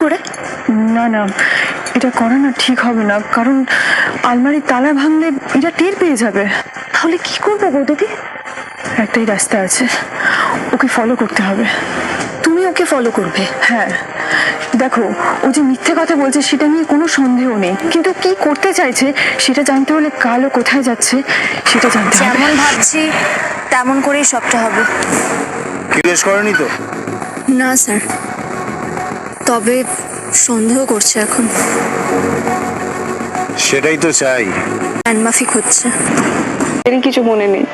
করে? না না, এটা করা না ঠিক হবে না, কারণ আলমারির তালা ভাঙলে এটা টের পেয়ে যাবে। তাহলে কি করবো গো দিদি? একটাই রাস্তা আছে, ওকে ফলো করতে হবে। তুমি ওকে ফলো করবে? হ্যাঁ, দেখো ও যে মিথ্যে কথা বলছে সেটা নিয়ে কোনো সন্দেহ নেই, কিন্তু কি করতে চাইছে সেটা জানতে হলে কাল ও কোথায় যাচ্ছে সেটা জানতে হবে। যেমন ভাবছি তেমন করেই সবটা হবে। জিজ্ঞেস করেনি তো? না স্যার, তবে সন্দেহ করছে এখন। সেটাই তো চাই। মাফিক হচ্ছে। এর কিছু মনে নেই,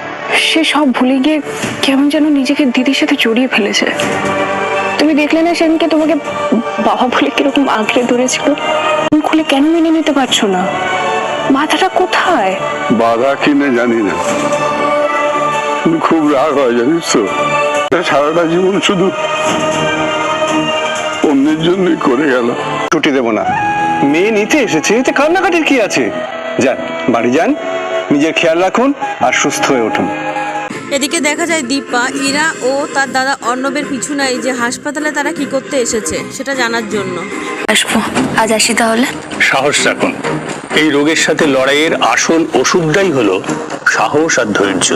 সে সব ভুলে গিয়ে কেমন যেন নিজেকে দিদির সাথে জড়িয়ে ফেলেছে। তুমি দেখলে না সেদিনকে তোমাকে বাবা বলে কিরকম আঁকড়ে ধরেছিল? খুলে কেন মেনে নিতে পারছো না? মাথাটা কোথায়? বাধা কিনে জানি না, কিন্তু খুব রাগ হয় জানিস তো। সারাটা জীবন শুধু অন্যের জন্যই করে গেল। ছুটি দেবো না, মেয়ে নিতে এসেছে, এতে কান্নাকাটির কি আছে? যান বাড়ি যান, নিজের খেয়াল রাখুন আর সুস্থ হয়ে উঠুন। এদিকে দেখা যায় দীপা, ইরা ও তার দাদা অর্ণবের পিছু নাই যে হাসপাতালে তারা কি করতে এসেছে সেটা জানার জন্য। আসবো, আজ আসি তাহলে। সাহস রাখুন, এই রোগের সাথে লড়াইয়ের আসল ওষুধটাই হলো সাহস আর ধৈর্য।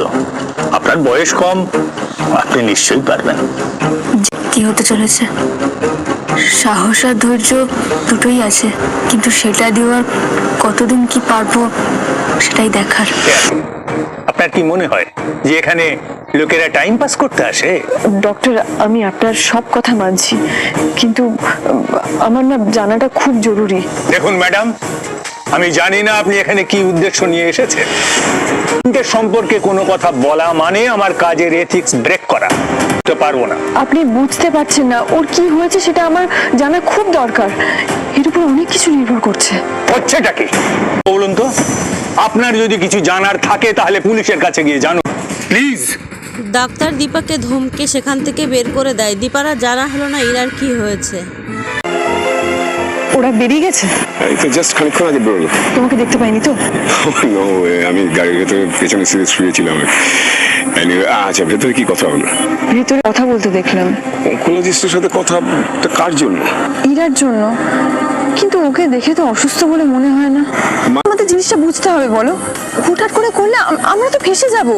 আপনার বয়স কম, আপনি নিশ্চয়ই পারবেন। কি হতে চলেছে? সাহস আর ধৈর্য দুটোই আছে, কিন্তু সেটা দেওয়ার কতদিন কি পারবো সেটাই দেখার। আপনার কি মনে হয় যে এখানে লোকেরা টাইম পাস করতে আসে? ডক্টর, আমি আপনার সব কথা মানছি, কিন্তু আমার না জানাটা খুব জরুরি। দেখুন ম্যাডাম, আমি জানি না আপনি এখানে কি উদ্দেশ্য নিয়ে এসেছেন। সম্পর্কে কোনো কথা বলা মানে আমার কাজের এথিক্স ব্রেক করা। তো পারবো না। আপনি বুঝতে পারছেন না, ওর কি হয়েছে সেটা আমার জানা খুব দরকার। এর উপর অনেক কিছু নির্ভর করছে। হচ্ছেটা কি বলুন তো? আপনার যদি কিছু জানার থাকে তাহলে পুলিশের কাছে গিয়ে জানুন প্লিজ। ডাক্তার দীপাকে ধমকে সেখান থেকে বের করে দেয়। দীপারা জানা হলো না ইরার কি হয়েছে। ওরা বেরিয়ে গেছে? এই তো জাস্ট খানিকক্ষণ আগে বেরোলো। তোমাকে দেখতে পাইনি তো? নো, আমি গাড়ির ভেতরে পেছনে সিটে শুয়েছিলাম। আচ্ছা, ভেতরে কি কথা হলো? ভেতরে কথা বলতে দেখলাম। অঙ্কোলজিস্টের সাথে কথা? কার জন্য? ইরার জন্য, কিন্তু ওকে দেখে তো অসুস্থ বলে মনে হয় না। আমাদের জিনিসটা বুঝতে হবে, বলো। হুটহাট করে করলে আমরা তো ফেসে যাব।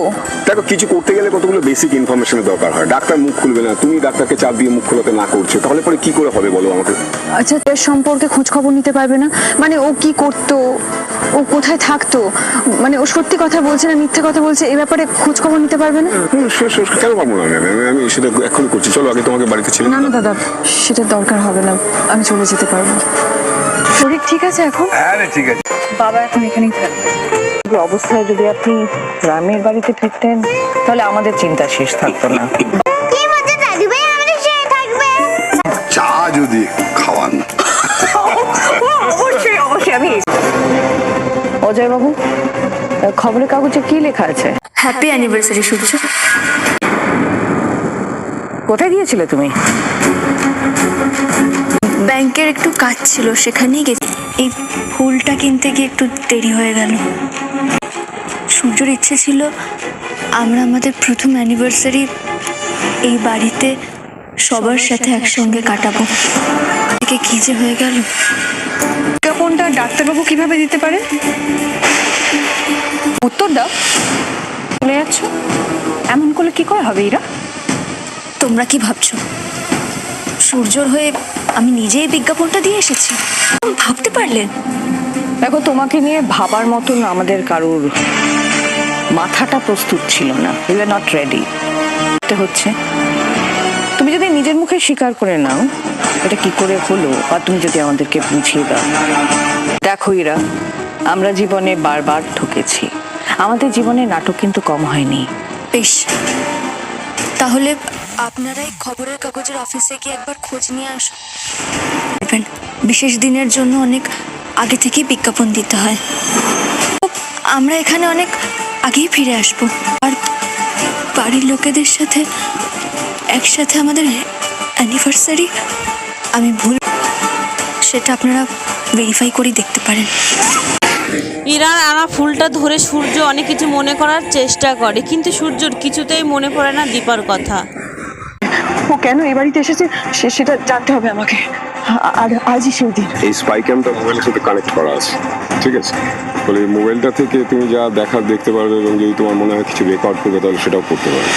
দেখো, কিছু করতে গেলে কতগুলো বেসিক ইনফরমেশনের দরকার হয়। ডাক্তার মুখ খুলবে না, তুমি ডাক্তারকে চাপ দিয়ে মুখ খোলাতে না করছো, তাহলে পরে কি করে হবে বলো আমাকে? আচ্ছা, এর সম্পর্কে খোঁজ খবর নিতে পারবে না? মানে ও কি করতো, ও কোথায় থাকতো, মানে ও সত্যি কথা বলছে না মিথ্যে কথা বলছে, এই ব্যাপারে খোঁজ খবর নিতে পারবে না? কেন পারবো না? আমি সেটা এখনই করছি। চলো, আগে তোমাকে বাড়িতে ছিল। না না দাদা, সেটা দরকার হবে না, আমি চলে যেতে পারবো। শরীর ঠিক আছে এখন? হ্যাঁ ঠিক আছে। বাবা এখন এখানেই থাকবে। এই অবস্থায় যদি আপনি গ্রামের বাড়িতে ফিরতেন তাহলে আমাদের চিন্তা শেষ থাকতো না। চা যদি খাওয়ান। অবশ্যই অবশ্যই। আমি অজয় বাবু, খবরের কাগজে কি লেখা আছে? হ্যাপি অ্যানিভার্সারি সূর্য। কোথায় গিয়েছিলে তুমি? ব্যাংকের একটু কাজ ছিল, সেখানেই গেছি। এই ফুলটা কিনতে গিয়ে একটু দেরি হয়ে গেল। সূর্যর ইচ্ছে ছিল আমরা আমাদের প্রথম অ্যানিভার্সারি এই বাড়িতে সবার সাথে একসঙ্গে কাটাবো। থেকে কি যে হয়ে গেল। কোনটা ডাক্তারবাবু কিভাবে দিতে পারে? উত্তর দাও। চলে যাচ্ছ, এমন করলে কি করে হবে? এরা তোমরা কি ভাবছো সূর্যর হয়ে আমি নিজেই বিজ্ঞাপনটা দিয়ে এসেছি? ভাবতে পারলেন? দেখো, তোমাকে নিয়ে ভাবার মতন আমাদের কারুর মাথাটা প্রস্তুত ছিল না। We are not ready. হচ্ছে তুমি যদি নিজের মুখে স্বীকার করে নাও এটা কি করে হলো, আর তুমি যদি আমাদেরকে বুঝিয়ে দাও। দেখো ইরা, আমরা জীবনে বারবার ঠকেছি, আমাদের জীবনে নাটক কিন্তু কম হয়নি। বেশ, তাহলে আপনারাই খবরের কাগজের অফিসে গিয়ে একবার খোঁজ নিয়ে আসবেন। বিশেষ দিনের জন্য অনেক আগে থেকেই বিজ্ঞাপন দিতে হয়। আমরা এখানে অনেক আগেই ফিরে আসবো, আর বাড়ির লোকেদের সাথে একসাথে আমাদের অ্যানিভার্সারি। আমি ভুল, সেটা আপনারা ভেরিফাই করে দেখতে পারেন। ইরার আনা ফুলটা ধরে সূর্য অনেক কিছু মনে করার চেষ্টা করে, কিন্তু সূর্যর কিছুতেই মনে পড়ে না দীপার কথা। ও কেন এই বাড়িতে এসেছে সেটা জানতে হবে আমাকে। আর আজই সেই দিন। এই স্পাই ক্যামটা মোবাইলের সাথে কানেক্ট করা আছে, ঠিক আছে? ফলে এই মোবাইলটা থেকে তুমি যা দেখতে পারবে এবং যদি তোমার মনে হয় কিছু রেকর্ড করবে তাহলে সেটাও করতে পারবে।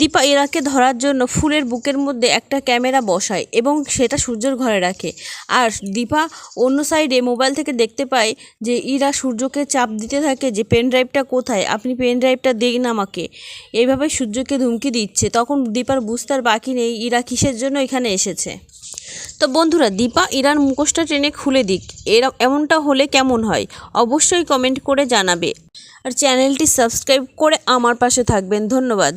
দীপা ইরাকে ধরার জন্য ফুলের বুকের মধ্যে একটা ক্যামেরা বসায় এবং সেটা সূর্যর ঘরে রাখে। আর দীপা অন্য সাইডে মোবাইল থেকে দেখতে পায় যে ইরা সূর্যকে চাপ দিতে থাকে যে পেন ড্রাইভটা কোথায়, আপনি পেন ড্রাইভটা দিন আমাকে, এইভাবে সূর্যকে ধুমকি দিচ্ছে। তখন দীপার বুঝতে আর বাকি নেই ইরা কিসের জন্য এখানে এসেছে। তো বন্ধুরা, দীপা ইরার মুখোশটা টেনে খুলে দিক, এমনটা হলে কেমন হয় অবশ্যই কমেন্ট করে জানাবে। আর চ্যানেলটি সাবস্ক্রাইব করে আমার পাশে থাকবেন। ধন্যবাদ।